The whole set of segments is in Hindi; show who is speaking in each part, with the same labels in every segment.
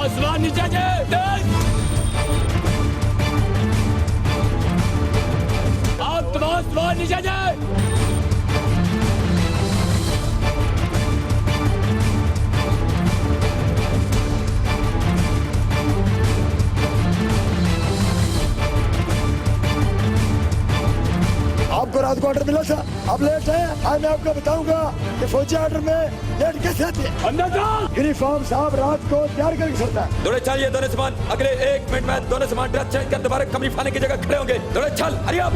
Speaker 1: आसमान नीचे जाए, आप तमाम आसमान नीचे जाए।
Speaker 2: आपको रात को ऑर्डर मिला था, आप लेट है। आज मैं आपको बताऊंगा कि फौजी ऑर्डर में लेट कैसे आते हैं।
Speaker 1: अंदर जाओ।
Speaker 2: यूनिफॉर्म साहब रात को तैयार करके सोता है।
Speaker 1: दौड़े चलिए दोनों सामान, अगले 1 मिनट में दोनों सामान ड्रेस चेंज कर दोबारा कमरी फाने की जगह खड़े होंगे। दौड़े चल, हरी आप।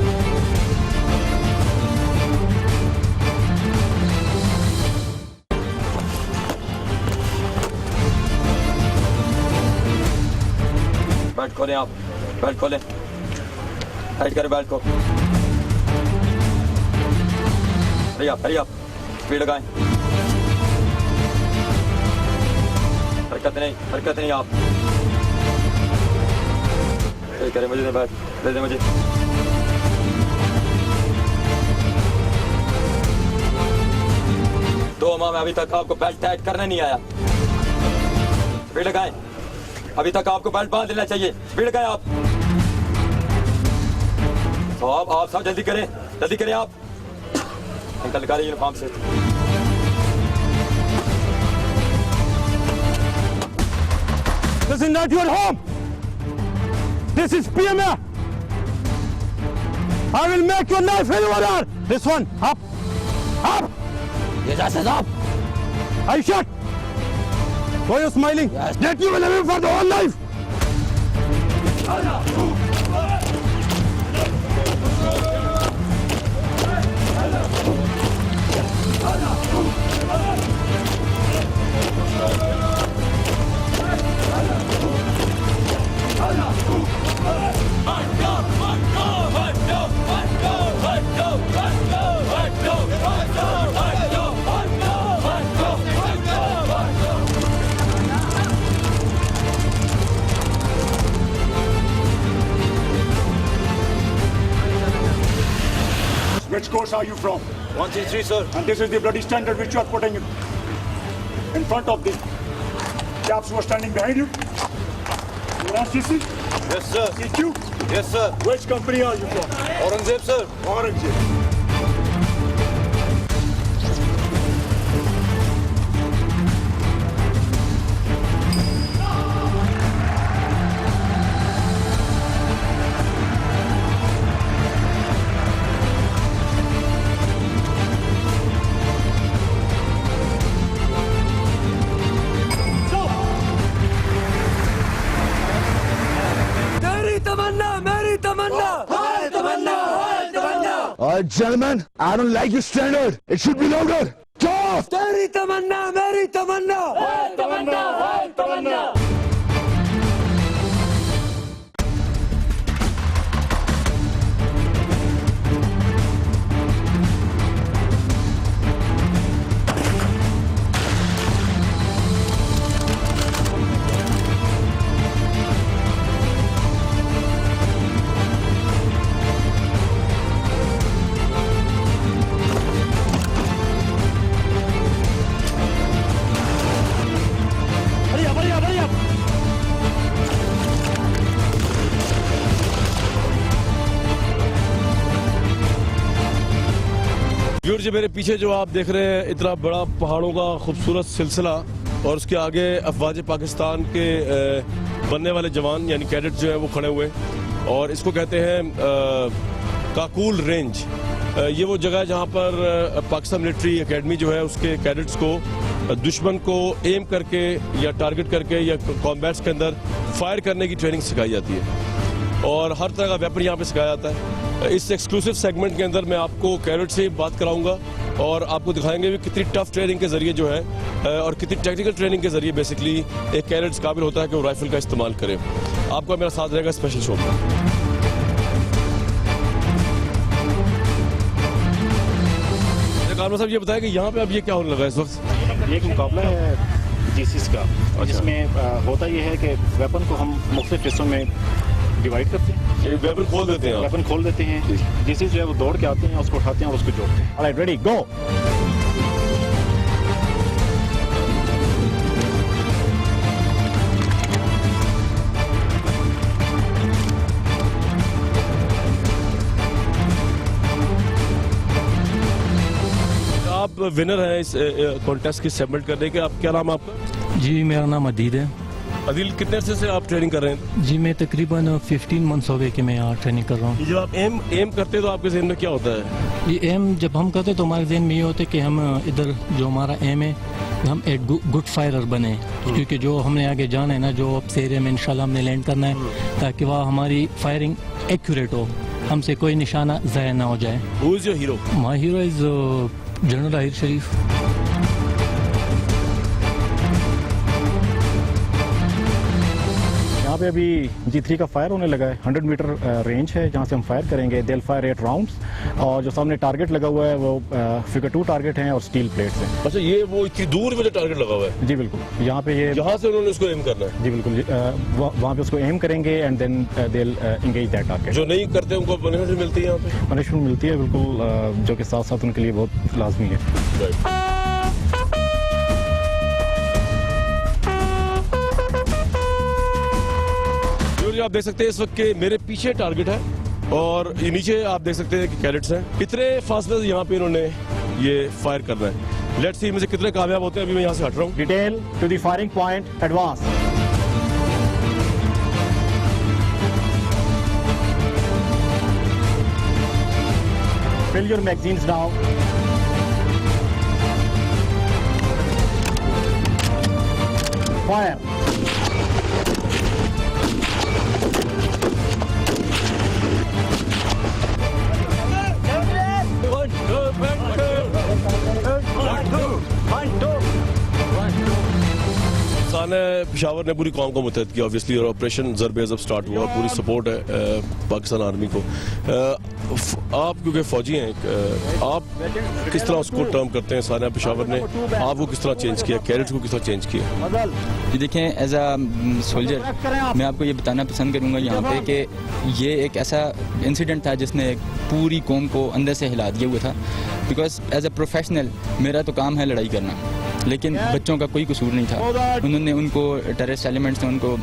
Speaker 1: बेल्ट खोलें आप, बेल्ट खोलें, टाइट करें बेल्ट को। हरी आप, स्पीड लगाएं। हरकत नहीं आप। करें मुझे बैठ, दे दे मुझे। दो माह में अभी तक आपको बेल्ट टाइट करना नहीं आया। स्पीड लगाएं। अभी तक आपको बेल्ट बांध लेना चाहिए। स्पीड लगाएं आप। तो आप सब जल्दी करें आप। निकल निकालिए यूनिफॉर्म से।
Speaker 3: This is not your home. This is PMA. I will make your life hell over there. This one, up.
Speaker 1: Yes, up.
Speaker 3: I shot. Why are you smiling?
Speaker 1: Yes.
Speaker 3: That you will live for the whole life.
Speaker 2: Which course are you from?
Speaker 4: 133, sir.
Speaker 2: And this is the bloody standard which you are putting in front of the chaps who are standing behind you. You are CC?
Speaker 4: Yes, sir.
Speaker 2: CQ?
Speaker 4: Yes, sir.
Speaker 2: Which company are you from?
Speaker 4: Aurangzeb, sir.
Speaker 2: Aurangzeb.
Speaker 3: All right, gentlemen, I don't like your standard. It should be louder. Talk.
Speaker 1: तेरी तमन्ना मेरी तमन्ना।
Speaker 5: व्यूअर जी, मेरे पीछे जो आप देख रहे हैं इतना बड़ा पहाड़ों का खूबसूरत सिलसिला और उसके आगे अफवाज पाकिस्तान के बनने वाले जवान यानी कैडेट जो है वो खड़े हुए और इसको कहते हैं काकूल रेंज। ये वो जगह है जहाँ पर पाकिस्तान मिलिट्री एकेडमी जो है उसके कैडेट्स को दुश्मन को एम करके या टारगेट करके या कॉम्बैट्स के अंदर फायर करने की ट्रेनिंग सिखाई जाती है और हर तरह का वेपन यहाँ पे सिखाया जाता है। इस एक्सक्लूसिव सेगमेंट के अंदर मैं आपको कैडेट से बात कराऊंगा और आपको दिखाएंगे भी कितनी टफ ट्रेनिंग के जरिए जो है और कितनी टेक्निकल ट्रेनिंग के जरिए बेसिकली एक कैडेट्स काबिल होता है कि वो राइफल का इस्तेमाल करे। आपका मेरा साथ रहेगा स्पेशल शो में। कारवा साहब, ये बताया कि यहाँ पे अब ये क्या होने लगा इस वक्त?
Speaker 6: ये एक मुकाबला है जीसीस का और जिसमें होता ये है कि वेपन को हम मुख्तलिफ हिस्सों में डिवाइड करते हैं।
Speaker 5: वेपन खोल देते हैं।
Speaker 6: वेपन खोल देते हैं। जीसीस जो है वो दौड़ के आते हैं, उसको उठाते हैं और उसको जोड़ते हैं।
Speaker 3: ऑलराइट, रेडी, गो।
Speaker 5: विनर हैं इस कॉन्टेस्ट की सबमिट करने के। आप क्या नाम है आपका?
Speaker 7: जी मेरा नाम अदील है।
Speaker 5: अदिल, कितने अरसे से आप ट्रेनिंग कर रहे हैं?
Speaker 7: जी मैं तकरीबन 15 मंथ्स हो गए कि मैं यहाँ ट्रेनिंग कर रहा हूँ।
Speaker 5: जब आप एम करते हैं तो आपके जहन में क्या होता है?
Speaker 7: ये एम जब हम करते तो हमारे जहन में ये होता है कि हम इधर जो हमारा एम है हम एक गुड फायरर बने, क्योंकि जो हमने आगे जाना है ना, जो अब एरिया में इंशाल्लाह हमने लैंड करना है, ताकि वह हमारी फायरिंग एक्यूरेट हो, हमसे कोई निशाना ज़ाया ना हो जाए।
Speaker 5: Who is your hero?
Speaker 7: My hero is general Raheel Sharif.
Speaker 6: यहाँ पे अभी G3 का फायर होने लगा है। 100 मीटर रेंज है जहाँ से हम फायर करेंगे। दिल फायर 8 राउंड्स, और जो सामने टारगेट लगा हुआ है वो फिगर 2 टारगेट हैं और स्टील प्लेट्स हैं।
Speaker 5: अच्छा, ये वो इतनी दूर में जो टारगेट लगा हुआ है?
Speaker 6: जी बिल्कुल, यहाँ पे ये
Speaker 5: जहाँ से उन्होंने उसको एम करना है?
Speaker 6: जी बिल्कुल, वहाँ पे उसको एम करेंगे and then they will engage that target.
Speaker 5: जो नहीं करते उनको पनिशमेंट मिलती है यहाँ पे?
Speaker 6: पनिशमेंट मिलती है बिल्कुल, जो कि साथ साथ उनके लिए बहुत लाजमी है।
Speaker 5: आप देख सकते हैं इस वक्त के मेरे पीछे टारगेट है और ये नीचे आप देख सकते हैं कि कैडेट्स हैं। इतने फासले से यहाँ पे इन्होंने ये फायर करना है। लेट्स सी मुझे कितने कामयाब होते हैं। अभी मैं यहाँ से हट रहा हूँ।
Speaker 6: Detail to the firing point, advance. Fill your magazines now. Fire.
Speaker 5: Peshawar ने पूरी कौम को मुतहद किया ऑब्वियसली, और ऑपरेशन ज़रब-ए-ज़ब स्टार्ट हुआ। पूरी सपोर्ट है पाकिस्तान आर्मी को। आप क्योंकि फौजी हैं, आप किस तरह उसको टर्म करते हैं? साना पेशावर ने आपको किस तरह चेंज किया, कैडेट्स को किस तरह चेंज किया?
Speaker 8: ये देखें, एज अ सोल्जर मैं आपको ये बताना पसंद करूँगा यहाँ पे कि ये एक ऐसा इंसिडेंट था जिसने पूरी कौम को अंदर से हिला दिया हुआ था। बिकॉज एज अ प्रोफेशनल मेरा तो काम है लड़ाई करना, लेकिन बच्चों का कोई कसूर नहीं था। उन्होंने उनको टेररिस्ट एलिमेंट्स ने उनको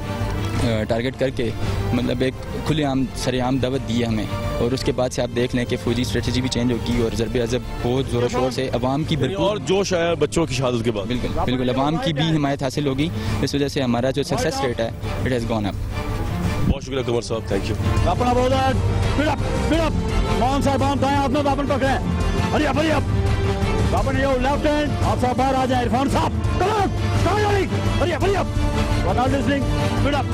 Speaker 8: टारगेट करके मतलब एक खुलेआम सरेआम दावत दी है हमें, और उसके बाद से आप देख लें कि फौजी स्ट्रेटजी भी चेंज होगी और ज़रब-ए-ज़ब बहुत ज़ोर शोर से अवाम की
Speaker 5: और जोश आया बच्चों की शहादत के बाद।
Speaker 8: बिल्कुल बिल्कुल, अवाम की भी हिमायत हासिल होगी। इस वजह से हमारा जो सक्सेस रेट है इट हैज़ गॉन अप।
Speaker 5: बहुत शुक्रिया कमर साहब, थैंक यू।
Speaker 2: अपना बोल कौन सा बाम दाएं हाथ में बापन पकड़े। हरी अप बापन ये लेफ्ट हैंड आप सब बाहर आ जाए। इरफान साहब hurry up what are listening. Speed up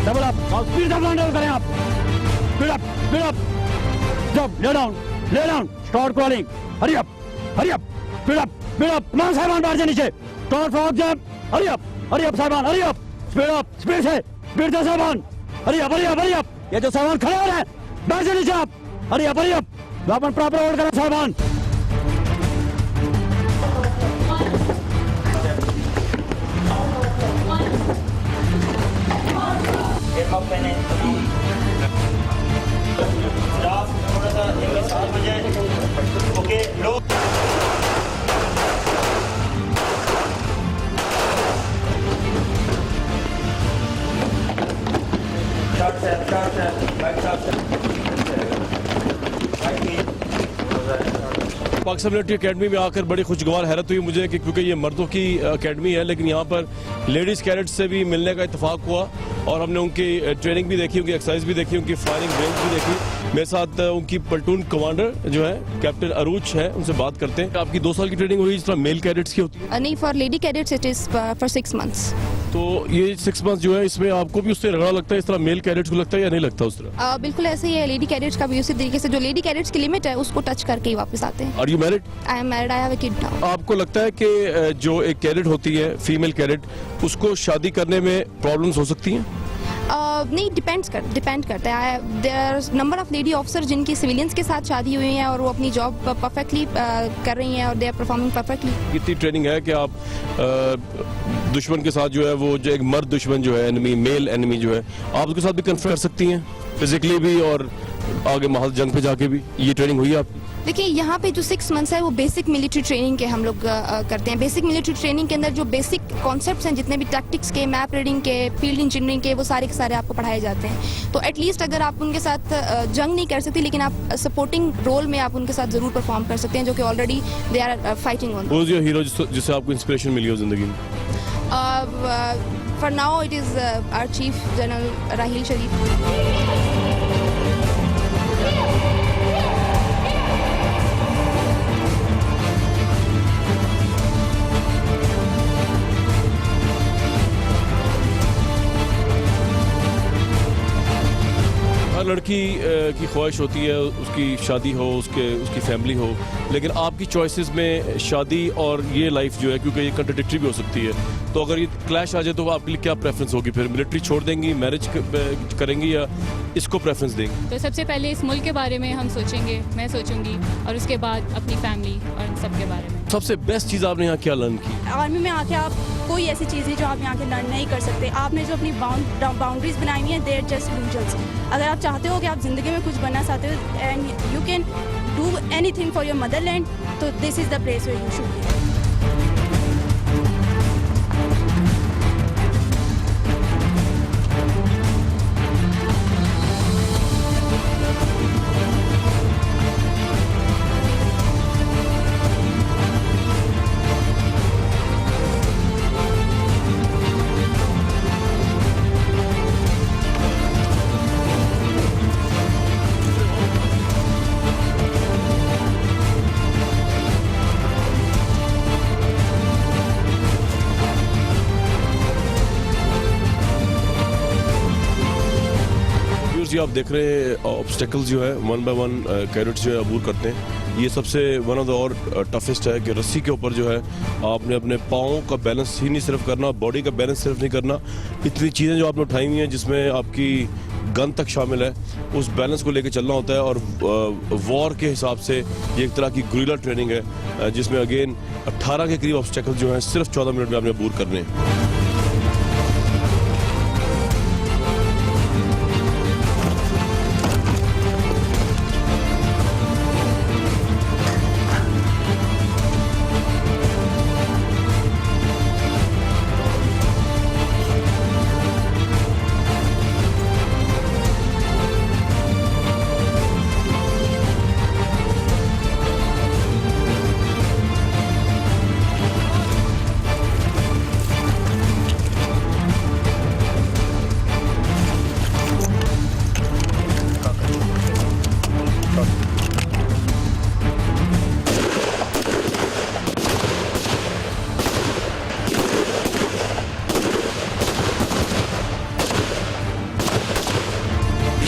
Speaker 2: double up speed up handle करें आप। स्पीड अप जंप ले down start calling. Hurry up speed up Maan साहब बाहर से नीचे start for jump. Hurry up साहब हरी अप स्पीड से साहब हरी अप। ये जो सामान खड़े हो रहे हैं बाहर से नीचे आप। हरी अप वापन प्रॉपर होल्ड करें साहबान। ओके लोग
Speaker 5: पाकिस्तान मिलिट्री अकेडमी में आकर बड़ी खुशगवार हैरत हुई मुझे कि क्योंकि ये मर्दों की अकेडमी है, लेकिन यहाँ पर लेडीज़ कैडेट्स से भी मिलने का इत्तेफाक हुआ और हमने उनकी ट्रेनिंग भी देखी, उनकी एक्सरसाइज भी देखी, उनकी फायरिंग रेंज भी देखी। मेरे साथ उनकी प्लटून कमांडर जो है कैप्टन अरूज है, उनसे बात करते हैं। आपकी 2 साल की ट्रेनिंग हुई जिस तरह मेल कैडेट्स की होती है?
Speaker 9: नहीं, for lady cadets it is for 6 months.
Speaker 5: तो ये 6 मंथ जो है इसमें आपको भी उससे रगड़ा लगता है इस तरह मेल कैडेट्स को लगता है या नहीं लगता उस तरह?
Speaker 9: बिल्कुल ऐसे ही है। लेडी कैडेट्स का भी उसी तरीके से जो लेडी कैडेट्स की लिमिट है उसको टच करके ही वापस आते हैं।
Speaker 5: Are you married?
Speaker 9: I am married, I have a kid now.
Speaker 5: आपको लगता है कि जो एक कैडेट होती है फीमेल कैडेट, उसको शादी करने में प्रॉब्लम्स हो सकती हैं?
Speaker 9: नहीं, डिपेंड करता है। There are number of lady officer जिनकी सिविलियंस के साथ शादी हुई है और वो अपनी जॉब परफेक्टली कर रही हैं और दे आर परफॉर्मिंग परफेक्टली।
Speaker 5: कितनी ट्रेनिंग है कि आप दुश्मन के साथ जो है वो जो एक मर्द दुश्मन जो है एनिमी, मेल एनिमी जो है, आप उसके साथ भी कन्फ्रंट कर सकती हैं फिजिकली भी और आगे महल जंग पे जाके भी? ये ट्रेनिंग हुई है आपकी?
Speaker 9: देखिए यहाँ पे जो 6 मंथ्स है वो बेसिक मिलिट्री ट्रेनिंग के हम लोग करते हैं। बेसिक मिलिट्री ट्रेनिंग के अंदर जो बेसिक कॉन्सेप्ट्स हैं, जितने भी टैक्टिक्स के, मैप रीडिंग के, फील्ड इंजीनियरिंग के, वो सारे के सारे आपको पढ़ाए जाते हैं। तो एटलीस्ट अगर आप उनके साथ जंग नहीं कर सकती, लेकिन आप सपोर्टिंग रोल में आप उनके साथ ज़रूर परफॉर्म कर सकते हैं, जो कि already they are fighting on.
Speaker 5: वो जो हीरो जिससे आपको इंस्पिरेशन मिली हो जिंदगी में?
Speaker 9: For now it is our chief general Raheel Sharif.
Speaker 5: हर लड़की की ख्वाहिश होती है उसकी शादी हो, उसकी फैमिली हो, लेकिन आपकी चॉइसेस में शादी और ये लाइफ जो है, क्योंकि ये कंट्राडिक्टरी भी हो सकती है, तो अगर ये क्लैश आ जाए तो आपके लिए क्या प्रेफरेंस होगी? फिर मिलिट्री छोड़ देंगी, मैरिज करेंगी, या इसको प्रेफरेंस देंगी?
Speaker 10: तो सबसे पहले इस मुल्क के बारे में हम सोचेंगे, मैं सोचूंगी, और उसके बाद अपनी फैमिली और इन सब के बारे में।
Speaker 5: सबसे बेस्ट चीज़ आपने यहाँ क्या लर्न की?
Speaker 11: आर्मी में आके आप कोई ऐसी चीज़ है जो आप यहाँ के लर्न नहीं कर सकते। आपने जो अपनी बाउंड्रीज बनाई हुई हैं, देयर जस्ट रूल्स। अगर आप चाहते हो कि आप ज़िंदगी में कुछ बनना चाहते हो and you can do anything for your motherland, तो this is the place where you should be.
Speaker 5: जी आप देख रहे हैं ऑब्स्टेकल्स जो है 1 बाय 1 कैडेट्स जो है अबूर करते हैं। ये सबसे वन ऑफ द और टफेस्ट है कि रस्सी के ऊपर जो है आपने अपने पाँव का बैलेंस ही नहीं सिर्फ करना, बॉडी का बैलेंस सिर्फ नहीं करना, इतनी चीज़ें जो आपने उठाई हुई हैं जिसमें आपकी गन तक शामिल है, उस बैलेंस को लेकर चलना होता है। और वॉर के हिसाब से ये एक तरह की गुरिल्ला ट्रेनिंग है जिसमें अगेन 18 के करीब ऑब्स्टेकल्स जो हैं सिर्फ 14 मिनट में आपने अबूर करने हैं।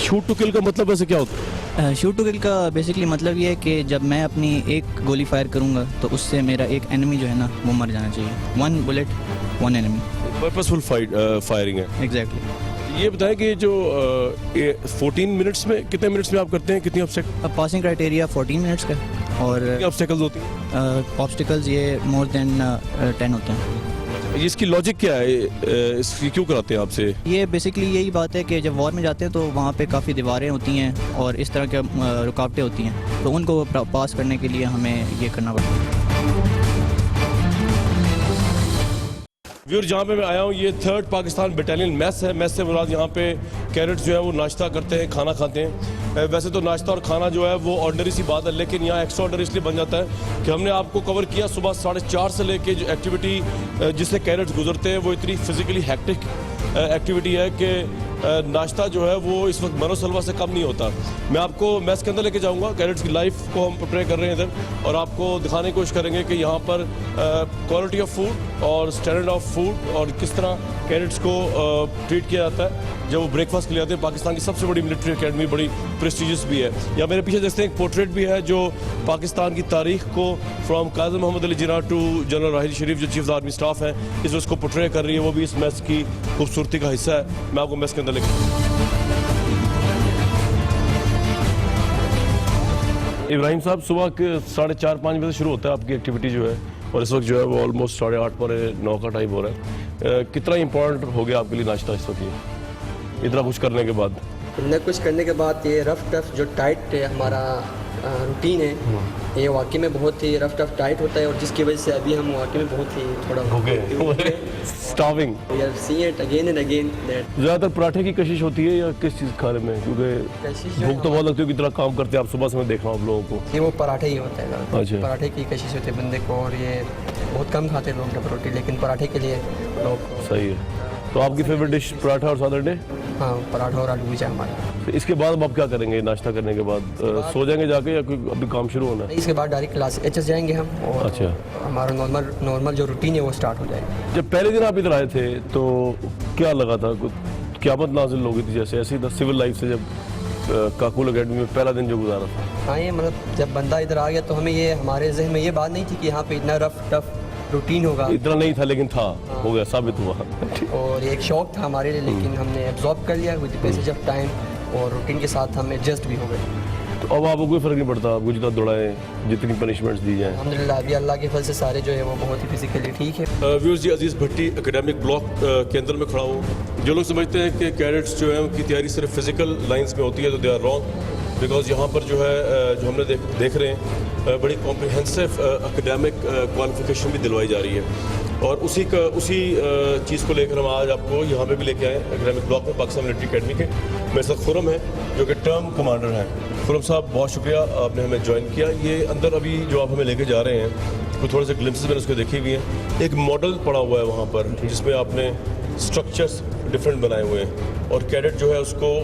Speaker 5: शूट टू किल का मतलब वैसे क्या होता है?
Speaker 12: शूट टू किल का बेसिकली मतलब ये है कि जब मैं अपनी एक गोली फायर करूंगा तो उससे मेरा एक एनिमी जो है ना वो मर जाना चाहिए। 1 बुलेट 1 एनिमी।
Speaker 5: पर्पसफुल फायरिंग है।
Speaker 12: एग्जैक्टली।
Speaker 5: ये बताएं कि जो 14 मिनट्स में कितने मिनट्स में आप करते हैं, कितनी ऑब्स्टेकल?
Speaker 12: पासिंग क्राइटेरिया 14 मिनट्स का। और
Speaker 5: कितनी ऑब्स्टेकल्स होती हैं?
Speaker 12: ऑब्स्टिकल्स ये मोर देन 10 होते हैं।
Speaker 5: इसकी लॉजिक क्या है, इसकी क्यों कराते हैं आपसे?
Speaker 12: ये बेसिकली यही बात है कि जब वॉर में जाते हैं तो वहाँ पे काफ़ी दीवारें होती हैं और इस तरह के रुकावटें होती हैं, तो उनको पास करने के लिए हमें ये करना पड़ता है।
Speaker 5: व्यूअर जहाँ पे मैं आया हूँ ये 3rd पाकिस्तान बटालियन मैस है। मैस से मुराद यहाँ पे कैडेट्स जो है वो नाश्ता करते हैं, खाना खाते हैं। वैसे तो नाश्ता और खाना जो है वो ऑर्डिनरी सी बात है, लेकिन यहाँ एक्स्ट्रा ऑर्डिनरी इसलिए बन जाता है कि हमने आपको कवर किया सुबह 4:30 से लेके जो एक्टिविटी जिससे कैडेट्स गुजरते हैं वो इतनी फिजिकली हैक्टिक एक्टिविटी है कि नाश्ता जो है वो इस वक्त मनोसलवा से कम नहीं होता। मैं आपको मैस के अंदर लेके जाऊंगा, कैडेट्स की लाइफ को हम प्रिपेयर कर रहे हैं इधर, और आपको दिखाने की कोशिश करेंगे कि यहाँ पर क्वालिटी ऑफ फूड और स्टैंडर्ड ऑफ फूड और किस तरह कैडेट्स को ट्रीट किया जाता है जब वो ब्रेकफास्ट के लिए आते हैं। पाकिस्तान की सबसे बड़ी मिलिट्री अकेडमी, बड़ी प्रेस्टिजियस भी है। या मेरे पीछे देखते हैं एक पोर्ट्रेट भी है जो पाकिस्तान की तारीख को from Kazim Mohammad Ali Jinnah to general Raheel Sharif जो चीफ आर्मी स्टाफ है इस उसको पोर्ट्रे कर रही है। वो भी इस मैच की खूबसूरती का हिस्सा है। मैं आपको मैच के अंदर लेकर इब्राहिम साहब, सुबह के 4:30-5 बजे शुरू होता है आपकी एक्टिविटी जो है, और इस वक्त जो है वो ऑलमोस्ट 8:30-9 का टाइम हो रहा है। कितना इंपॉर्टेंट हो गया आपके लिए नाश्ता इस वक्त, इतना कुछ करने के बाद?
Speaker 13: इतना कुछ करने के बाद ये रफ टफ जो टाइट हमारा रूटीन है ये वाकई में बहुत ही रफ टफ टाइट होता है और जिसकी वजह से अभी हम वाकई में बहुत ही थोड़ा
Speaker 5: starving
Speaker 13: we are seeing it again and again that
Speaker 5: ज़्यादातर पराठे की कशिश होती है या किस चीज़ खाने में, क्योंकि भूख तो बहुत लगती है, कितना काम करते हैं आप सुबह से मैं देख रहा हूँ आप लोगों को।
Speaker 13: ये वो पराठे ही होता है,
Speaker 5: अच्छा।
Speaker 13: पराठे की कशिश होती है बंदे को और ये बहुत कम खाते हैं लोग डबल रोटी, लेकिन पराठे के लिए लोग
Speaker 5: सही है। तो आपकी फेवरेट डिश पराठा और सैटरडे?
Speaker 13: हाँ, पराठा और आलू भुजिया हमारा।
Speaker 5: तो इसके बाद अब आप क्या करेंगे नाश्ता करने के बाद? सो जाएंगे जाके या कोई अभी काम शुरू होना है?
Speaker 13: इसके बाद डायरेक्ट क्लास एचएस जाएंगे हम और
Speaker 5: अच्छा,
Speaker 13: हमारा नॉर्मल जो रूटीन है वो स्टार्ट हो जाएगा।
Speaker 5: जब पहले दिन आप इधर आए थे तो क्या लगा था, क़यामत नाज़िल हो गई थी जैसे? ऐसी सिविल लाइफ से जब काकुल अकेडमी में पहला दिन जो गुजारा था?
Speaker 13: हाँ, ये मतलब जब बंदा इधर आ गया तो हमें ये हमारे जहन में ये बात नहीं थी कि यहाँ पे इतना रफ टफ रूटीन होगा।
Speaker 5: इतना नहीं था लेकिन था, हो गया, साबित हुआ।
Speaker 13: और एक शौक था हमारे लिए, लेकिन हमने एब्जॉर्ब कर लिया with the passage of time और रूटीन के साथ हम एडजस्ट भी हो गए।
Speaker 5: तो अब आपको कोई फ़र्क नहीं पड़ता, आपको जितना दौड़ाएं, जितनी पनिशमेंट्स दी जाएं?
Speaker 13: अल्हम्दुलिल्लाह अभी अल्लाह के फल से सारे जो है वो बहुत ही फिजिकली ठीक है।
Speaker 5: व्यूअर्स जी, अजीज़ भट्टी एकेडमिक ब्लॉक के अंदर में खड़ा हूँ। जो लोग समझते हैं कि कैडेट्स जो है उनकी तैयारी सिर्फ फिजिकल लाइंस में होती है तो दे आर रॉन्ग, बिकॉज यहाँ पर जो है जो हमने देख रहे हैं बड़ी कॉम्प्रिहेंसिव एकेडमिक क्वालिफिकेशन भी दिलवाई जा रही है और उसी चीज़ को लेकर हम आज आपको यहाँ पे भी लेके आए एकेडमिक ब्लॉक में पाकिस्तान मिलिट्री अकेडमी के। मेरे साथ खुरम है जो कि टर्म कमांडर हैं। खुरम साहब, बहुत शुक्रिया आपने हमें ज्वाइन किया। ये अंदर अभी जो आप हमें लेके जा रहे हैं वो थोड़े से ग्लिम्सेस मैंने उसको देखे हुए हैं। एक मॉडल पड़ा हुआ है वहाँ पर जिसमें आपने स्ट्रक्चर्स डिफरेंट बनाए हुए हैं और कैडेट जो है उसको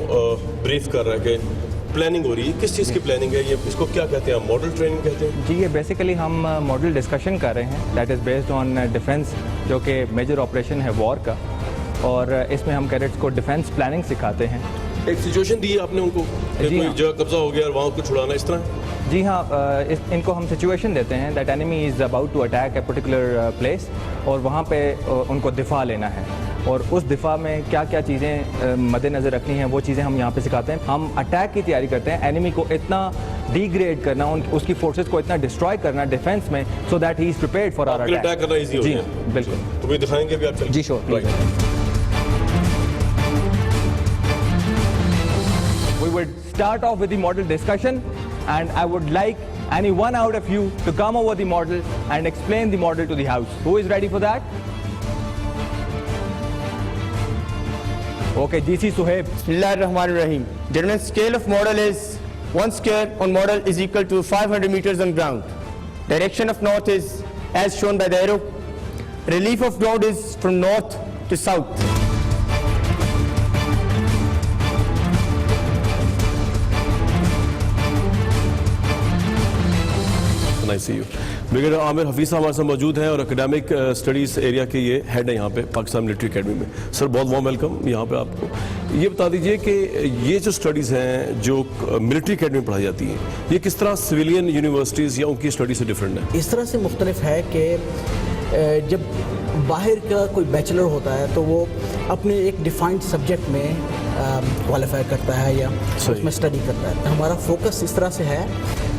Speaker 5: ब्रीफ कर रहा है कि प्लानिंग हो रही है। किस चीज़ की प्लानिंग है ये, इसको क्या कहते हैं? मॉडल ट्रेनिंग कहते हैं?
Speaker 14: जी, ये बेसिकली हम मॉडल डिस्कशन कर रहे हैं that is based on defence, जो कि मेजर ऑपरेशन है वॉर का, और इसमें हम कैडेट्स को डिफेंस प्लानिंग सिखाते हैं।
Speaker 5: एक सिचुएशन दी है आपने उनको, कोई जगह कब्जा हो गया और वहाँ को छुड़ाना, इस तरह?
Speaker 14: जी हाँ, इनको हम सिचुएशन देते हैं that enemy is about to attack a particular place और वहाँ पे उनको दिफा लेना है और उस दिफा में क्या क्या चीज़ें मद्देनज़र रखनी है वो चीज़ें हम यहाँ पे सिखाते हैं। हम अटैक की तैयारी करते हैं, एनिमी को इतना डिग्रेड करना, उसकी फोर्सेस को इतना डिस्ट्रॉय करना डिफेंस में, so that he is prepared for our
Speaker 5: attack करना इजी हो
Speaker 14: जी
Speaker 5: जाए।
Speaker 14: बिल्कुल,
Speaker 5: तो भी दिखाएंगे भी आप?
Speaker 14: जी sure. We would start off with the model discussion and I would like any one out of you to come over the model and explain the model to the house. Who is ready for that? Okay, GC Suhaib.
Speaker 15: Bismillahirrahmanirrahim. Gentlemen, scale of model is 1 square on model is equal to 500 meters on ground. Direction of north is as shown by the arrow. Relief of ground is from north to south.
Speaker 5: Nice see you. Brigadier Amir Hafeez साहब हमारे साथ मौजूद हैं और एकेडमिक स्टडीज़ एरिया के ये हेड है यहाँ पे पाकिस्तान मिलिट्री अकेडमी में। सर, बहुत वार्म वेलकम यहाँ पे आपको। ये बता दीजिए कि ये जो स्टडीज़ हैं जो मिलिट्री अकेडमी में पढ़ाई जाती हैं, ये किस तरह सिविलियन यूनिवर्सिटीज़ या उनकी स्टडी से डिफरेंट है?
Speaker 16: इस तरह से मुख्तलिफ है कि जब बाहर का कोई बैचलर होता है तो वो अपने एक डिफाइंड सब्जेक्ट में क्वालिफाई करता है या उसमें स्टडी करता है। हमारा फोकस इस तरह से है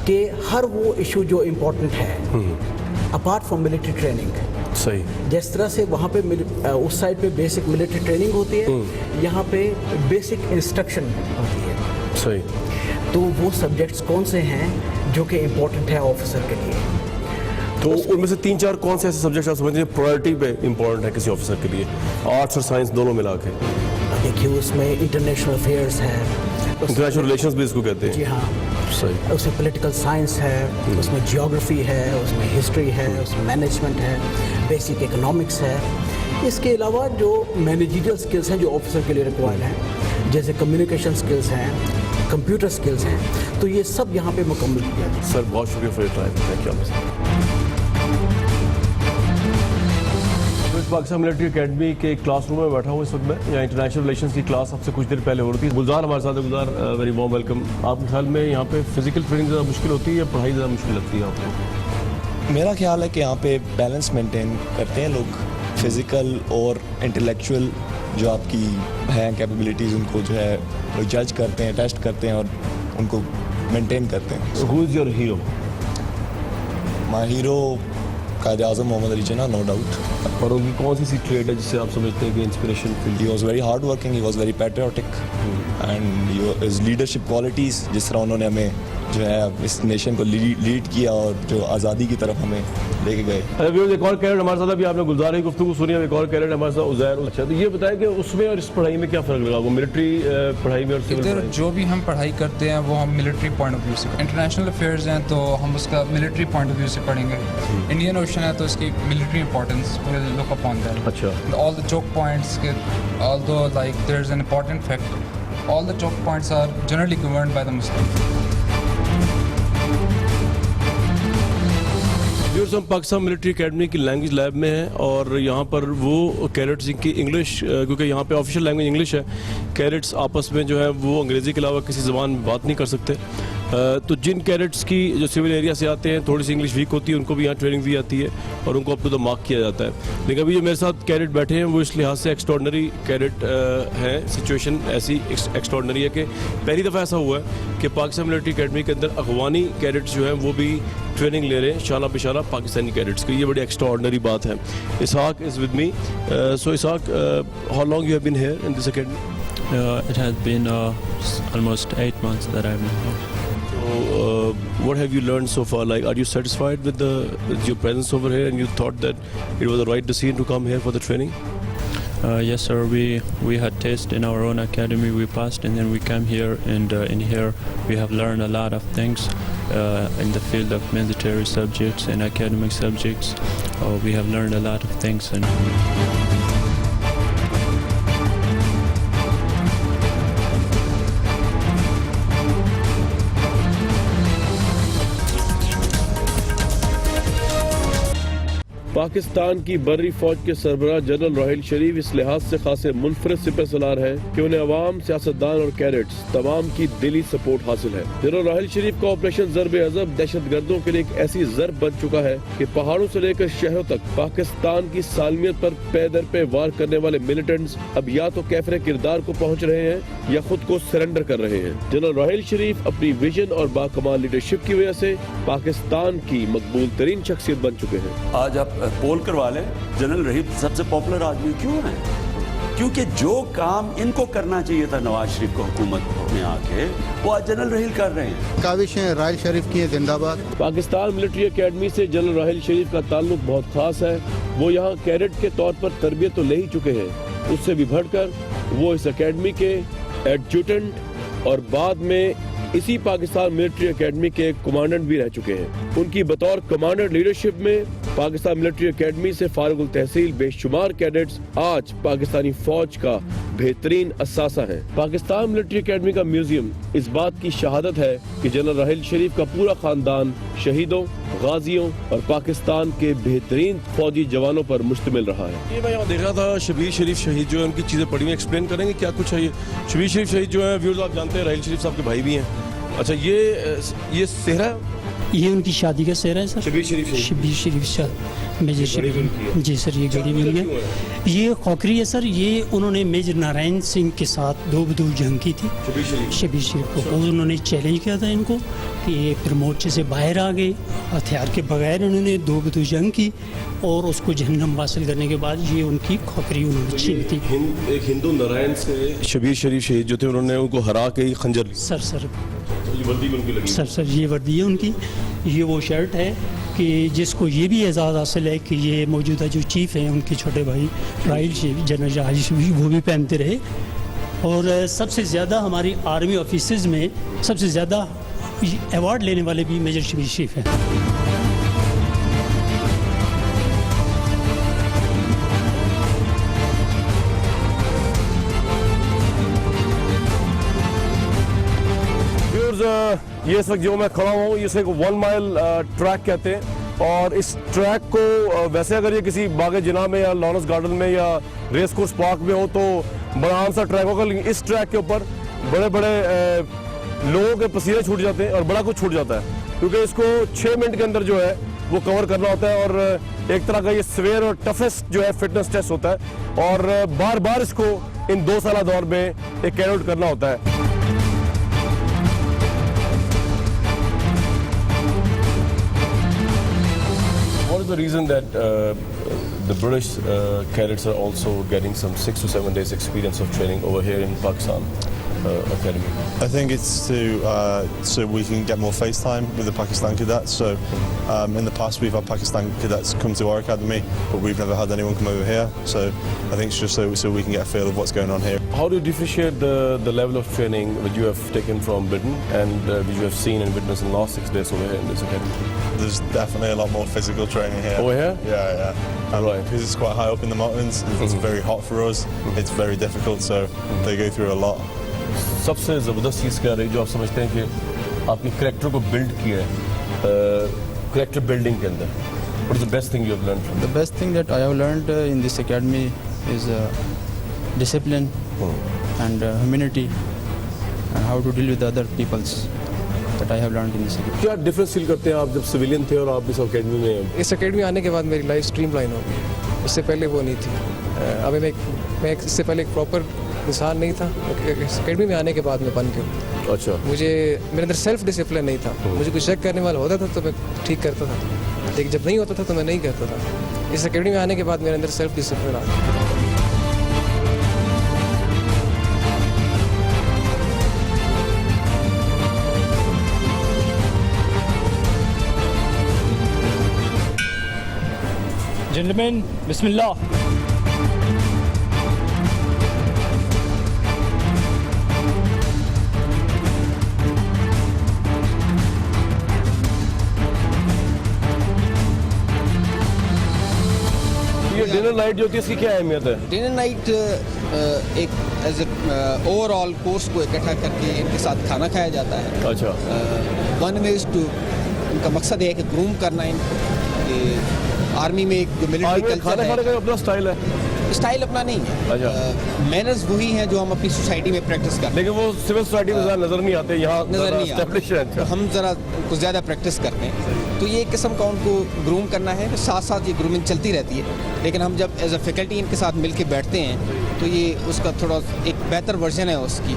Speaker 16: कि हर वो इशू जो इम्पोर्टेंट है अपार्ट फ्रॉम मिलिट्री ट्रेनिंग,
Speaker 5: सही,
Speaker 16: जिस तरह से वहाँ पे उस साइड पे बेसिक मिलिट्री ट्रेनिंग होती है, यहाँ पे बेसिक इंस्ट्रक्शन होती है,
Speaker 5: सही।
Speaker 16: तो वो सब्जेक्ट्स कौन से हैं जो कि इम्पोर्टेंट है ऑफिसर के लिए?
Speaker 5: तो उनमें से 3-4 कौन से ऐसे सब्जेक्ट आप समझते हैं प्रायोरिटी पे इम्पोर्टेंट है किसी ऑफिसर के लिए, आर्ट्स और साइंस दोनों मिला के?
Speaker 16: देखिए, उसमें इंटरनेशनल अफेयर्स है,
Speaker 5: इंटरनेशनल रिलेशंस भी इसको कहते हैं।
Speaker 16: जी हाँ,
Speaker 5: सही।
Speaker 16: उसमें पॉलिटिकल साइंस है, उसमें जियोग्राफी है, उसमें हिस्ट्री है, उसमें मैनेजमेंट है, बेसिक इकोनॉमिक्स है। इसके अलावा जो मैनेजरियल स्किल्स हैं जो ऑफिसर के लिए रिक्वायर्ड हैं, जैसे कम्युनिकेशन स्किल्स हैं, कंप्यूटर स्किल्स हैं, तो ये सब यहाँ पे मुकम्मल किया जाए।
Speaker 5: सर, बहुत शुक्रिया for your time, thank you. Pakistan military academy के क्लासरूम में बैठा हूँ इस वक्त मैं, यहाँ इंटरनेशनल रिलेशंस की क्लास आपसे कुछ देर पहले हो रही थी। गुलजार हमारे साथ है। गुलजार, वेरी वार्म वेलकम। आपके ख्याल में यहाँ पे फिजिकल ट्रेनिंग ज़्यादा मुश्किल होती है या पढ़ाई ज़्यादा मुश्किल लगती है आपको?
Speaker 17: मेरा ख्याल है कि यहाँ पे बैलेंस मेंटेन करते हैं लोग, फिज़िकल और इंटेलेक्चुअल जो आपकी हैं कैपेबिलिटीज़, उनको जो है वो जज करते हैं, टेस्ट करते हैं और उनको मेंटेन करते हैं।
Speaker 5: Who is your hero?
Speaker 17: My hero Quaid-e-Azam Muhammad Ali Jinnah, no doubt.
Speaker 5: और उनकी कौन सी ट्रेड है जिससे आप समझते हैं कि inspiration feel?
Speaker 17: He was very hard working, he was very patriotic and his leadership qualities जिस तरह उन्होंने हमें जो है इस नेशन को लीड किया और जो आज़ादी की तरफ हमें लेके गए।
Speaker 5: एक और कैरेट हमारे साथ अभी आपने गुलजार की गुफ्तगू सुनी, एक और कैरेट हमारे साथ उज़ैर। अच्छा, तो ये बताएं कि उसमें और इस पढ़ाई में क्या फ़र्क लगा वो मिलिट्री पढ़ाई में और सिविल
Speaker 18: इधर
Speaker 5: पढ़ाई?
Speaker 18: जो भी हम पढ़ाई करते हैं वो हम मिलिट्री पॉइंट ऑफ व्यू से, इंटरनेशनल अफेयर्स हैं तो हम उसका मिलिट्री पॉइंट ऑफ व्यू से पढ़ेंगे। इंडियन ओशन है तो इसकी military importance will look upon that.
Speaker 5: अच्छा,
Speaker 18: ऑल द चोक पॉइंट्स के although like there is an important fact, all the choke points are generally governed by the Muslims.
Speaker 5: हम पाकिस्तान मिलिट्री एकेडमी की लैंग्वेज लैब में हैं और यहाँ पर वो कैडेट्स जिनकी इंग्लिश, क्योंकि यहाँ पे ऑफिशियल लैंग्वेज इंग्लिश है, कैडेट्स आपस में जो है वो अंग्रेज़ी के अलावा किसी ज़बान में बात नहीं कर सकते। तो जिन कैडेट्स की जो सिविल एरिया से आते हैं थोड़ी सी इंग्लिश वीक होती है, उनको भी यहाँ ट्रेनिंग दी जाती है और उनको अप टू द मार्क किया जाता है। लेकिन अभी जो मेरे साथ कैडेट बैठे हैं वो इस लिहाज से एक्स्ट्रॉर्डनरी कैडेट हैं, सिचुएशन ऐसी एक्स्ट्रॉर्डनरी है कि पहली दफ़ा ऐसा हुआ है कि पाकिस्तान मिलिट्री एकेडमी के अंदर अफगानी कैडेट्स जो हैं वो भी ट्रेनिंग ले रहे हैं शाला बिशाला पाकिस्तानी कैडेट्स की। ये बड़ी एक्स्ट्रॉर्डनरी बात है। Ishaq is with me. So Ishaq, how long you have been here in this academy?
Speaker 19: It has been almost 8 months that I've been here.
Speaker 5: So, what have you learned so far? Like, are you satisfied with your presence over here, and you thought that it was the right decision to come here for the training?
Speaker 19: Yes, sir. We had tests in our own academy. We passed, and then we came here, and in here we have learned a lot of things in the field of military subjects and academic subjects. We have learned a lot of things.
Speaker 5: Pakistan की बर्री फौज के सरबराह जनरल राहिल शरीफ इस लिहाज से खासे मुनफरिद सिपहसालार हैं कि उन्हें अवाम, सियासतदान और कैडेट्स तमाम की दिली सपोर्ट हासिल है। जनरल राहिल शरीफ का ऑपरेशन ज़र्ब-ए-अज़ब दहशतगर्दों के लिए एक ऐसी ज़र्ब बन चुका है कि पहाड़ों से लेकर शहरों तक पाकिस्तान की सालमियत पर पे दर पे वार करने वाले मिलिटेंट्स अब या तो कैफरे किरदार को पहुँच रहे हैं या खुद को सरेंडर कर रहे हैं। जनरल राहिल शरीफ अपनी विजन और बाकमाल लीडरशिप की वजह से पाकिस्तान की मकबूल तरीन शख्सियत बन चुके हैं।
Speaker 20: आज आप पोल करवा लें, जनरल रहीफ सबसे पॉपुलर आदमी क्यों है? क्योंकि जो काम इनको करना चाहिए था नवाज शरीफ को हुकूमत में आके, वो आज जनरल राहिल कर रहे हैं।
Speaker 21: काविशें राहिल शरीफ की जिंदाबाद।
Speaker 5: पाकिस्तान मिलिट्री एकेडमी से जनरल राहिल शरीफ का ताल्लुक बहुत खास है। वो यहाँ कैडेट के तौर पर तरबियत तो ले ही चुके हैं, उससे भी बढ़कर वो इस एकेडमी के एडजुटेंट और बाद में इसी पाकिस्तान मिलिट्री एकेडमी के कमांडेंट भी रह चुके हैं। उनकी बतौर कमांडर लीडरशिप में पाकिस्तान मिलिट्री एकेडमी से फारुगुल तहसील बेशुमार कैडेट्स आज पाकिस्तानी फौज का बेहतरीन असासा है। पाकिस्तान मिलिट्री एकेडमी का म्यूजियम इस बात की शहादत है कि जनरल राहिल शरीफ का पूरा खानदान शहीदों, गाजियों और पाकिस्तान के बेहतरीन फौजी जवानों पर मुश्तमिल रहा है। ये मैं यहाँ देख रहा था, शबीर शरीफ शहीद जो है उनकी चीजें पढ़ी हुई, एक्सप्लेन करेंगे क्या कुछ है ये? शबीर शरीफ शहीद जो है व्यूअर्स आप जानते हैं राहिल शरीफ साहब के भाई भी हैं। अच्छा, ये सेहरा,
Speaker 22: ये उनकी शादी का सेहरा है सर।
Speaker 5: शबीर शरीफ
Speaker 22: मेजर शरीफ, जी सर, ये गड़ी मिल गया। ये खोखरी है सर, ये उन्होंने मेजर नारायण सिंह के साथ दो बदूर जंग की थी शबीर शरीफ को। और उन्होंने चैलेंज किया था इनको कि ये फिर मोर्चे से बाहर आ गए, हथियार के बगैर उन्होंने दो बदूर जंग की और उसको जहन्नम हासिल करने के बाद ये उनकी खोखरी उन्होंने छीन थी।
Speaker 5: एक हिंदू नारायण से शबीर शरीफ शहीद जो थे उन्होंने उनको हरा के खंजर
Speaker 22: सर
Speaker 5: ये वर्दी उनकी लगी।
Speaker 22: सर ये वर्दी है उनकी। ये वो शर्ट है कि जिसको ये भी एजाज़ हासिल है कि ये मौजूदा जो चीफ़ हैं उनके छोटे भाई राहिल शरीफ, जनरल राहिल शरीफ, वो भी पहनते रहे। और सबसे ज़्यादा हमारी आर्मी ऑफिसर्स में सबसे ज़्यादा अवार्ड लेने वाले भी मेजर शबीर शरीफ हैं।
Speaker 5: ये इस वक्त जो मैं खड़ा हूँ इसे 1 माइल ट्रैक कहते हैं और इस ट्रैक को वैसे अगर ये किसी बाग जिना में या लॉरेंस गार्डन में या रेस कोर्स पार्क में हो तो बड़ा आम सा ट्रैक होगा, लेकिन इस ट्रैक के ऊपर बड़े बड़े लोगों के पसीने छूट जाते हैं और बड़ा कुछ छूट जाता है क्योंकि इसको 6 मिनट के अंदर जो है वो कवर करना होता है और एक तरह का ये सवेर और टफेस्ट जो है फिटनेस टेस्ट होता है और बार बार इसको इन 2 साल दौर में एक कैरी आउट करना होता है। The reason that the British cadets are also getting some 6 to 7 days experience of training over here in Pakistan Academy?
Speaker 1: I think it's so we can get more face time with the Pakistan cadets. So in the past we've had Pakistan cadets come to our academy, but we've never had anyone come over here. So I think it's just so we can get a feel of what's going on here.
Speaker 5: How do you differentiate the level of training that you have taken from Britain and which you have seen and witnessed in the last 6 days over here in this academy?
Speaker 1: There's definitely a lot more physical training here.
Speaker 5: Over here?
Speaker 1: Yeah. Right. Because it's quite high up in the mountains, it's very hot for us. It's very difficult, so they go through a lot.
Speaker 5: सबसे ज़बरदस्त चीज़ क्या रही जो आप समझते हैं कि आपके करेक्टर को बिल्ड किया है करेक्टर बिल्डिंग के अंदर? What is the best thing you have learned from?
Speaker 12: The best thing that I have learned in this academy is discipline and humanity and how to deal with other peoples that I have learned in this academy.
Speaker 5: क्या डिफरेंस फील करते हैं आप जब सिविलियन थे और आप इस अकेडमी में हैं?
Speaker 4: इस अकेडमी आने के बाद मेरी लाइफ स्ट्रीमलाइन हो गई, इससे पहले वो नहीं थी। अभी मैं इससे पहले एक प्रॉपर इंसान नहीं था, इस अकेडमी में आने के बाद मैं बन गया।
Speaker 5: अच्छा।
Speaker 4: मेरे अंदर सेल्फ डिसिप्लिन नहीं था, मुझे कुछ चेक करने वाला होता था तो मैं ठीक करता था, लेकिन जब नहीं होता था तो मैं नहीं करता था। इस अकेडमी में आने के बाद मेरे अंदर सेल्फ डिसिप्लिन आ गया।
Speaker 2: Gentlemen, Bismillah.
Speaker 5: डिनर नाइट जो होती है इसकी क्या अहमियत है?
Speaker 23: डिनर नाइट एक एज ओवरऑल कोर्स को इकट्ठा करके इनके साथ खाना खाया जाता है।
Speaker 5: अच्छा।
Speaker 23: वन वे टू इनका मकसद है कि ग्रूम करना आर्मी में एक मिलिट्री कल्चर
Speaker 5: खाना खाने का अपना स्टाइल है,
Speaker 23: स्टाइल अपना नहीं है।
Speaker 5: अच्छा।
Speaker 23: मैनर्स वही हैं जो हम अपनी सोसाइटी में प्रैक्टिस करते हैं,
Speaker 5: लेकिन वो सिविल सोसाइटी में नजर नहीं आते, यहाँ
Speaker 23: नजर नहीं
Speaker 5: एस्टैब्लिश है।
Speaker 23: तो हम ज़रा कुछ ज़्यादा प्रैक्टिस करते हैं, तो ये एक किस्म का उनको ग्रूम करना है। साथ साथ ये ग्रूमिंग चलती रहती है, लेकिन हम जब एज अ फैकल्टी इनके साथ मिल के बैठते हैं तो ये उसका थोड़ा एक बेहतर वर्जन है उसकी,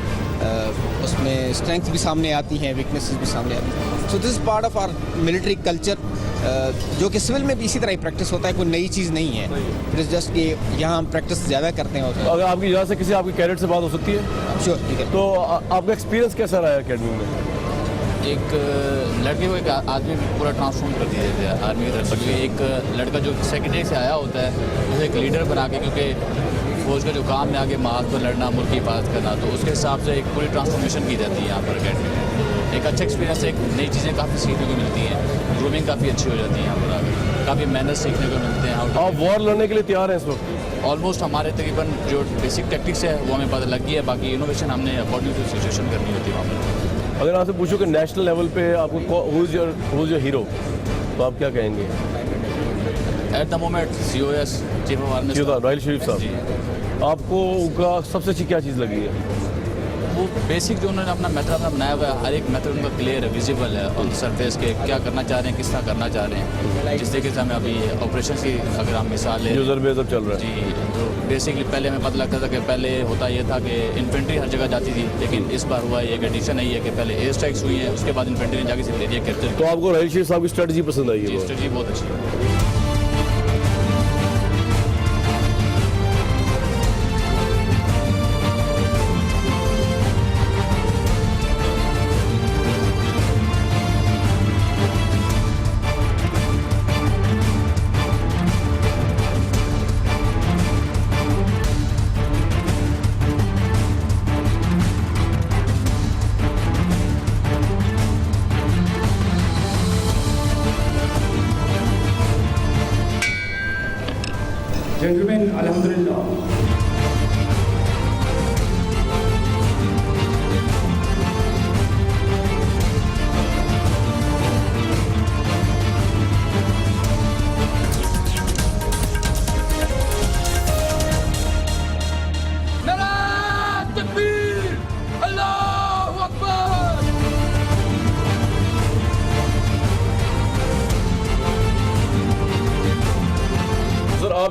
Speaker 23: उसमें स्ट्रेंथ भी सामने आती हैं, वीकनेसेस भी सामने आती हैं। So this part of our military culture, जो कि सिविल में भी इसी तरह ही प्रैक्टिस होता है, कोई नई चीज़ नहीं है। इट इज़ जस्ट कि यहाँ हम प्रैक्टिस ज़्यादा करते हैं।
Speaker 5: अगर आपकी यहाँ से किसी आपके कैडेट से बात हो सकती है?
Speaker 23: श्योर, ठीक है।
Speaker 5: तो आपका एक्सपीरियंस कैसा रहा है अकेडमी में?
Speaker 24: एक लड़के को एक आदमी पूरा ट्रांसफॉर्म कर दिया जाता है आर्मी की तरफ से। एक लड़का जो सेकेंडरी से आया होता है उसे एक लीडर बना के, क्योंकि फौज का जो काम है आगे महाज पर लड़ना, मुल्क की हिफाजत करना, तो उसके हिसाब से एक पूरी ट्रांसफॉर्मेशन की जाती है यहाँ पर अकेडमी में। एक अच्छा एक्सपीरियंस, एक नई चीज़ें काफ़ी सीखने को मिलती हैं, ग्रूमिंग काफ़ी अच्छी हो जाती है यहाँ पर आगे, काफ़ी मैनर्स सीखने को मिलते हैं।
Speaker 5: आप वॉर लड़ने के लिए तैयार हैं इस वक्त?
Speaker 24: ऑलमोस्ट हमारे तकरीबन जो बेसिक टैक्टिक्स है वो हमें पता लग गई है, बाकी इनोवेशन हमने अकॉर्डिंग टू सिचुएशन करनी होती है वहाँ पर।
Speaker 5: अगर आपसे पूछो कि नेशनल लेवल पे आपको हु इज़ योर हीरो, तो आप क्या कहेंगे?
Speaker 24: At the moment COS chief of army
Speaker 5: Raheel Sharif sahab. आपको उनका सबसे अच्छी क्या चीज़ लगी है?
Speaker 24: वो बेसिक जो उन्होंने अपना मेथड अपना बनाया हुआ है, हर एक मेथड उनका क्लियर है, विजिबल है ऑन सरफेस के, क्या करना चाह रहे हैं, किस तरह करना चाह रहे हैं। जिस तरीके से हमें अभी ऑपरेशन की अगर हम मिसाल लें,
Speaker 5: जो ज़रबे सब चल रहा है
Speaker 24: जी, तो बेसिकली पहले हमें पता लगता था कि पहले होता ये था कि इन्फेंट्री हर जगह जाती थी, लेकिन इस बार हुआ ये कंडीशन नहीं है कि पहले एयर स्ट्राइक्स हुई हैं, उसके बाद इन्फेंट्री ने जाके सिर्फ एरिया कैप्चर।
Speaker 5: तो आपको राहिल शरीफ साहब की स्ट्रेटजी पसंद आई है?
Speaker 24: स्ट्रेटजी बहुत अच्छी है।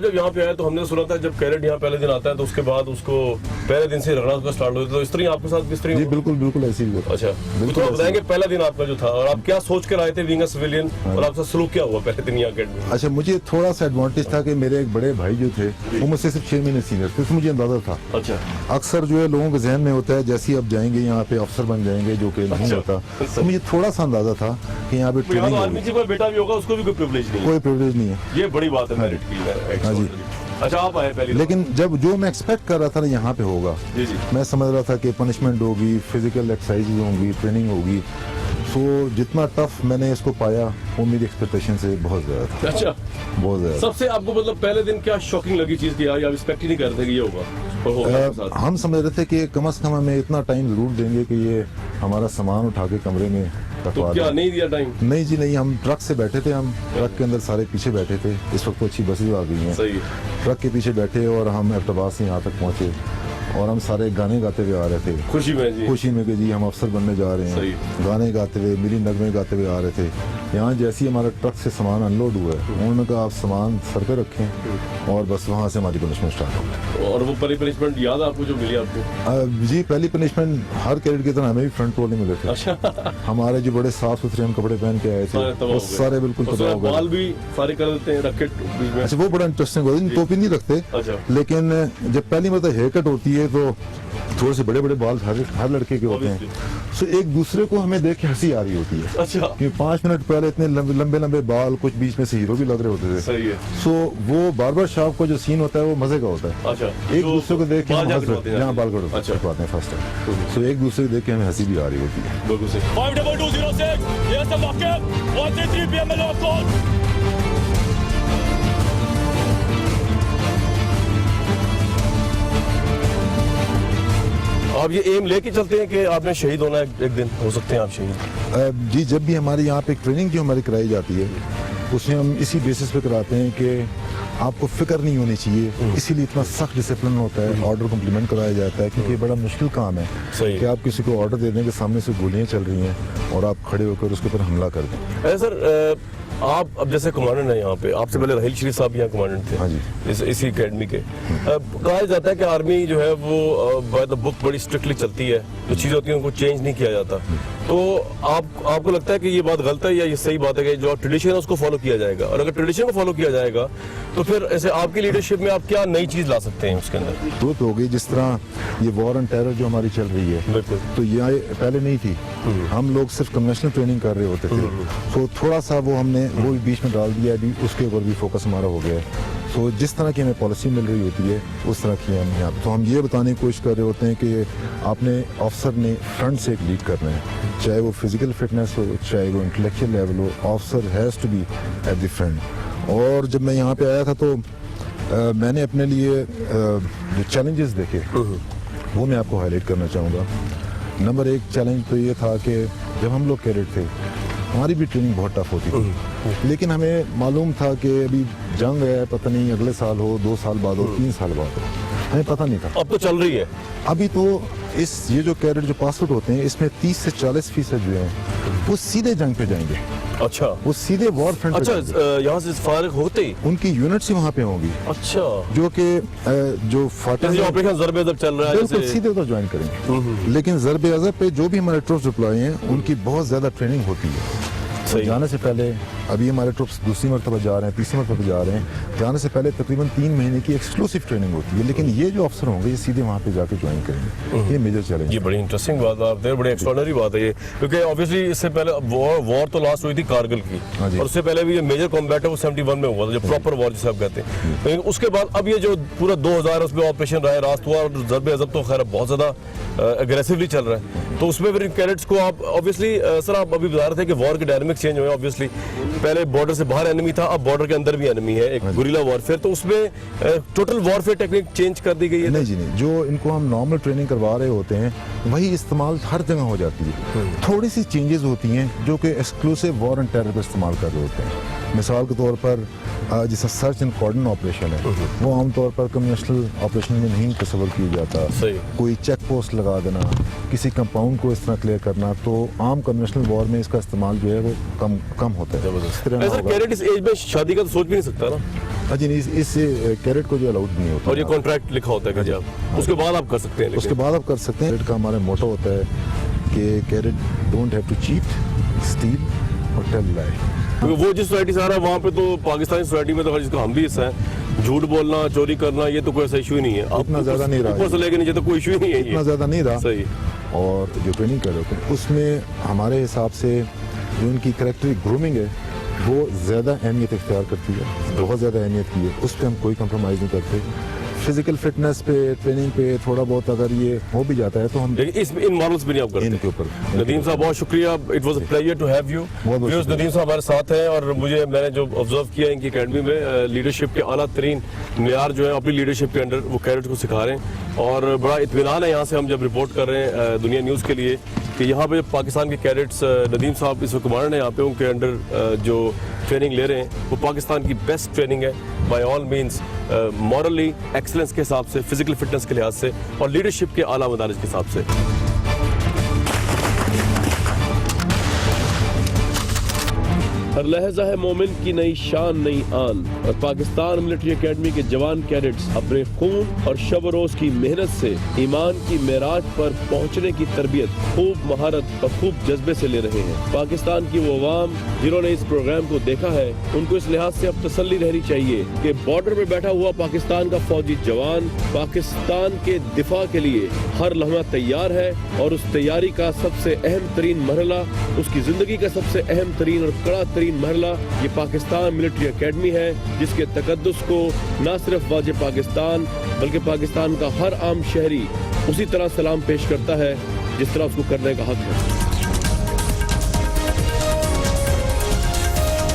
Speaker 5: आप जब यहाँ पे आए तो हमने सुना था जब कैडेट यहाँ पहले दिन आता है तो उसके बाद उसको पहले दिन से रगड़ा उसका स्टार्ट होता है, तो इस तरह आपके साथ किस तरह?
Speaker 3: जी बिल्कुल बिल्कुल ऐसे ही हुआ।
Speaker 5: अच्छा, तो आप बताएंगे पहला दिन आपका जो था और आप क्या सोच कर आए थे बीइंग अ सिविलियन, और आपका सलूक क्या हुआ पहले दिन यहाँ अकेडमी?
Speaker 3: अच्छा, मुझे थोड़ा सा एडवांटेज था कि मेरे एक बड़े भाई जो थे वो मुझसे सिर्फ 6 महीने सीनियर थे, तो मुझे अंदाजा था।
Speaker 5: अच्छा,
Speaker 3: अक्सर जो है लोगों के जहन में होता है जैसे ही आप जाएंगे यहाँ पे अफसर बन जाएंगे, जो कि नहीं होता। तो मुझे थोड़ा सा अंदाजा था कि यहाँ पे ट्रेनिंग
Speaker 5: आर्मी जी का बेटा भी होगा उसको भी कोई प्रिविलेज नहीं है?
Speaker 3: कोई प्रिविलेज नहीं है,
Speaker 5: ये बड़ी बात है मेरिट की। हाँ जी। अच्छा, आप आए पहले,
Speaker 3: लेकिन जब जो मैं एक्सपेक्ट कर रहा था ना यहाँ पे होगा,
Speaker 5: जी जी,
Speaker 3: मैं समझ रहा था कि पनिशमेंट होगी, फिजिकल एक्सरसाइज होंगी, ट्रेनिंग होगी, सो जितना टफ मैंने इसको पाया वो मेरी एक्सपेक्टेशन से बहुत ज्यादा था।
Speaker 5: अच्छा,
Speaker 3: बहुत ज्यादा।
Speaker 5: सबसे आपको मतलब पहले दिन क्या शॉकिंग लगी चीज की, यार आप एक्सपेक्ट ही नहीं कर रहे थे कि ये होगा, और हो गया आपके साथ?
Speaker 3: हम समझ रहे थे कि कम से कम हमें इतना टाइम जरूर देंगे कि ये हमारा सामान उठा के कमरे में
Speaker 5: तो क्या नहीं दिया टाइम?
Speaker 3: नहीं जी नहीं, हम ट्रक से बैठे थे, हम ट्रक के अंदर सारे पीछे बैठे थे। इस वक्त तो अच्छी बसें आ गई हैं,
Speaker 5: सही।
Speaker 3: ट्रक के पीछे बैठे और हम एबटाबाद से यहाँ तक पहुँचे और हम सारे गाने गाते हुए आ रहे थे,
Speaker 5: खुशी में जी,
Speaker 3: खुशी में कि जी हम अफसर बनने जा रहे हैं, गाने गाते हुए, मिली नगमे गाते हुए आ रहे थे। यहाँ जैसे ही हमारा ट्रक से सामान अनलोड हुआ है उन्होंने कहा आप सामान सर पे रखें और बस वहाँ से हमारी पनिशमेंट स्टार्ट हो गई।
Speaker 5: और वो पहली पनिशमेंट याद आपको जो मिली आपको?
Speaker 3: जी पहली पनिशमेंट हर कैडेट की तरह हमें भी फ्रंट रोल में मिले थे।
Speaker 5: अच्छा।
Speaker 3: हमारे जो बड़े साफ सुथरे हम कपड़े पहन के आए थे वो सारे बिल्कुल तबाह हो गए।
Speaker 5: बाल भी सारे कर देते हैं रख के।
Speaker 3: अच्छा, वो बड़ा इंटरेस्टिंग होता है, टोपी नहीं रखते, लेकिन जब पहली मतलब हेयर कट होती है तो थोड़े से बड़े बड़े बाल हर लड़के के होते हैं, सो एक दूसरे को हमें देख के हंसी आ रही होती है।
Speaker 5: अच्छा,
Speaker 3: क्योंकि 5 मिनट पहले इतने लंबे लंबे बाल, कुछ बीच में से हीरो भी लग रहे होते थे।
Speaker 5: सही है।
Speaker 3: सो वो बार्बर शॉप का जो सीन होता है वो मजे का होता है।
Speaker 5: अच्छा,
Speaker 3: एक दूसरे को देख के हम हंस रहे हैं, जहाँ बाल
Speaker 5: अच्छा
Speaker 3: कटवाते हैं फर्स्ट टाइम, सो एक दूसरे को देख के हमें हंसी भी आ रही होती है।
Speaker 5: बिल्कुल सही। 52206 ASM वाकिफ 133 PML ऑफ कॉल। आप ये एम लेके चलते हैं कि आपने शहीद होना है एक दिन, हो सकते हैं आप शहीद?
Speaker 3: जी, जब भी हमारे यहाँ पे ट्रेनिंग जो हमारी कराई जाती है उसमें हम इसी बेसिस पे कराते हैं कि आपको फिक्र नहीं होनी चाहिए, इसीलिए इतना सख्त डिसिप्लिन होता है, ऑर्डर कम्प्लीमेंट कराया जाता है, क्योंकि बड़ा मुश्किल काम है कि आप किसी को ऑर्डर दे दें कि सामने से गोलियां चल रही हैं और आप खड़े होकर उसके ऊपर हमला कर दें।
Speaker 5: सर आप अब जैसे कमांडेंट हैं यहाँ पे, आपसे पहले राहिल शरीफ साहब यहाँ कमांडेंट थे।
Speaker 3: हाँ जी।
Speaker 5: इसी एकेडमी के। कहा जाता है कि आर्मी जो है वो बाय द बुक बड़ी स्ट्रिक्टली चलती है, जो चीज़ें होती हैं उनको चेंज नहीं किया जाता, तो आपको लगता है कि ये बात गलत है या ये सही बात है कि जो ट्रेडिशन है उसको फॉलो किया जाएगा? और अगर ट्रेडिशन को फॉलो किया जाएगा तो फिर ऐसे आपकी लीडरशिप में आप क्या नई चीज़ ला सकते हैं उसके अंदर?
Speaker 3: ग्रोथ हो गई, जिस तरह ये वॉर एंड टेरर जो हमारी चल रही है, तो ये पहले नहीं थी, हम लोग सिर्फ कन्वेंशनल ट्रेनिंग कर रहे होते थे, तो थोड़ा सा वो हमने वो भी बीच में डाल दिया, अभी उसके ऊपर भी फोकस हमारा हो गया है। तो जिस तरह की हमें पॉलिसी मिल रही होती है उस तरह की हम यहाँ, तो हम ये बताने की कोशिश कर रहे होते हैं कि आपने ऑफिसर ने फ्रंट से एक लीड करना है, चाहे वो फिजिकल फिटनेस हो, चाहे वो इंटेलेक्चुअल लेवल हो, officer has to be at the front. और जब मैं यहाँ पे आया था तो मैंने अपने लिए जो चैलेंजेस देखे वो मैं आपको हाईलाइट करना चाहूँगा। नंबर 1 चैलेंज तो ये था कि जब हम लोग कैडेट थे हमारी भी ट्रेनिंग बहुत टफ होती थी, लेकिन हमें मालूम था कि अभी जंग है, पता नहीं अगले साल हो, 2 साल बाद हो, 3 साल बाद हो, हमें पता नहीं था।
Speaker 5: अब तो चल रही है।
Speaker 3: अभी तो ये जो कैडेट जो पास आउट होते हैं इसमें 30 से 40% जो हैं वो सीधे जंग पे जाएंगे।
Speaker 5: अच्छा,
Speaker 3: वो सीधे वॉर फ्रंट
Speaker 5: अच्छा, यहाँ से फारिग होते ही
Speaker 3: उनकी यूनिट्स ही वहाँ पे होंगी।
Speaker 5: अच्छा,
Speaker 3: जो कि जो फाटा
Speaker 5: ऑपरेशन ज़रबे अज़ब चल रहा है,
Speaker 3: बिल्कुल सीधे उधर ज्वाइन करेंगे। लेकिन ज़रबे अज़ब पे जो भी हमारे ट्रूप्स डिप्लॉय हैं उनकी बहुत ज़्यादा ट्रेनिंग होती है। जाने से पहले अभी हमारे ट्रूप्स दूसरी मरतबा जा रहे हैं, तीसरी मरतबा जा रहे हैं, जाने से पहले तकरीबन 3 महीने की एक्सक्लूसिव ट्रेनिंग होती है, लेकिन ये जो अफसर होंगे ये सीधे वहाँ पे जाके ज्वाइन करेंगे। ये मेजर चैलेंज।
Speaker 5: ये बड़ी इंटरेस्टिंग बात आप दे, बड़ी एक्स्ट्राऑर्डिनरी बात है ये, क्योंकि ऑब्वियसली इससे पहले वॉर तो लास्ट हुई थी कारगिल की, और उससे पहले भी ये मेजर कॉम्बैट है वो 71 में हुआ था, जो प्रॉपर वॉर जिसे आप कहते हैं। लेकिन उसके बाद अब ये जो पूरा 2000 उसमें ऑपरेशन रहा है, रास्त हुआ, और ज़रबे अज़ब तो खैर बहुत ज़्यादा एग्रेसिवली चल रहा है, तो उसमें फिर कैडेट्स को आप ऑब्वियसली सर आप अभी बता रहे थे कि वॉर के डायनामिक्स चेंज हुए। ऑब्वियसली पहले बॉर्डर से बाहर एनिमी था, अब बॉर्डर के अंदर भी एनिमी है, एक गुरिल्ला वॉरफेयर, तो उसमें टोटल वॉरफेयर टेक्निक चेंज कर दी गई है?
Speaker 3: नहीं जी नहीं, जो इनको हम नॉर्मल ट्रेनिंग करवा रहे होते हैं वही इस्तेमाल हर जगह हो जाती है। थोड़ी सी चेंजेस होती हैं जो कि एक्सक्लूसिव वॉर एंड टेरर का इस्तेमाल कर रहे होते हैं। मिसाल के तौर पर जैसा सर्च एंड कॉर्डन ऑपरेशन है वो आमतौर पर कन्वेंशनल ऑपरेशन में नहीं तस्वर किया जाता। कोई चेक पोस्ट लगा देना, किसी कंपाउंड को इस तरह क्लियर करना, तो आम कन्वेंशनल वॉर में इसका इस्तेमाल जो है वो कम होता है।
Speaker 5: कैडेट इस एज में शादी का तो सोच भी नहीं सकता ना?
Speaker 3: हाँ जी, नहीं, इस कैरेट को जो अलाउड नहीं होता।
Speaker 5: और ये कॉन्ट्रैक्ट लिखा होता है कि जब उसके बाद आप कर सकते हैं।
Speaker 3: उसके बाद आप कर सकते हैं। कैरेट का हमारा मोटो होता है कि cadet don't have to cheat, steal और टेल लाई।
Speaker 5: क्योंकि वो जिस सोसाइटी से आ रहा है वहाँ पे तो पाकिस्तानी सोसाइटी में तो जिसका हम भी हिस्सा है, झूठ बोलना, चोरी करना, ये तो कोई ऐसा इशू ही नहीं है।
Speaker 3: इतना ज्यादा नहीं रहा,
Speaker 5: ऊपर से लेके नीचे तो कोई इशू ही नहीं है,
Speaker 3: इतना ज्यादा नहीं रहा।
Speaker 5: सही।
Speaker 3: और जो ट्रेनिंग कर रहे हैं उसमें हमारे हिसाब से जो उनकी करेक्टरी ग्रूमिंग है वो ज़्यादा अहमियत इख्तियार करती है, बहुत ज़्यादा अहमियत की है। उस पर हम कोई कंप्रोमाइज़ नहीं करते। फिजिकल फिटनेस पे, ट्रेनिंग पे थोड़ा बहुत अगर ये हो भी जाता है तो हम
Speaker 5: इन मॉडल्स भी नहीं आप करते।
Speaker 3: इनके ऊपर।
Speaker 5: नदीम साहब बहुत शुक्रिया, it was a pleasure to have you. Nadeem साहब हमारे साथ हैं और मैंने जो ऑब्जर्व किया इनकी एकेडमी में लीडरशिप के आला तरीन मेयार जो है अपनी लीडरशिप के अंडर वो कैडेट को सिखा रहे हैं। और बड़ा इत्मीनान है यहाँ से हम जब रिपोर्ट कर रहे हैं दुनिया न्यूज़ के लिए कि यहाँ पे पाकिस्तान के कैडेट्स नदीम साहब इस वक्त कमांडर हैं यहाँ पे, उनके अंडर जो ट्रेनिंग ले रहे हैं वो पाकिस्तान की बेस्ट ट्रेनिंग है by all means, morally excellence के हिसाब से, फिजिकल फिटनेस के लिहाज से और लीडरशिप के आला मदारिज के हिसाब से। हर लहजा है मोमिन की नई शान नई आन, और पाकिस्तान मिलिट्री एकेडमी के जवान कैडेट्स अपने खून और शब रोज की मेहनत से ईमान की मेराज पर पहुंचने की तरबियत खूब महारत और खूब जज्बे से ले रहे हैं। पाकिस्तान की वो अवाम जिन्होंने इस प्रोग्राम को देखा है उनको इस लिहाज से अब तसल्ली रहनी चाहिए कि बॉर्डर पे बैठा हुआ पाकिस्तान का फौजी जवान पाकिस्तान के दिफा के लिए हर लम्हा तैयार है, और उस तैयारी का सबसे अहम तरीन मरहला, उसकी जिंदगी का सबसे अहम तरीन और कड़ा मरहला ये पाकिस्तान मिलिट्री एकेडमी है, जिसके तकद्दुस को न सिर्फ वाजिब पाकिस्तान बल्कि पाकिस्तान का हर आम शहरी उसी तरह सलाम पेश करता है जिस तरह उसको करने का हक है।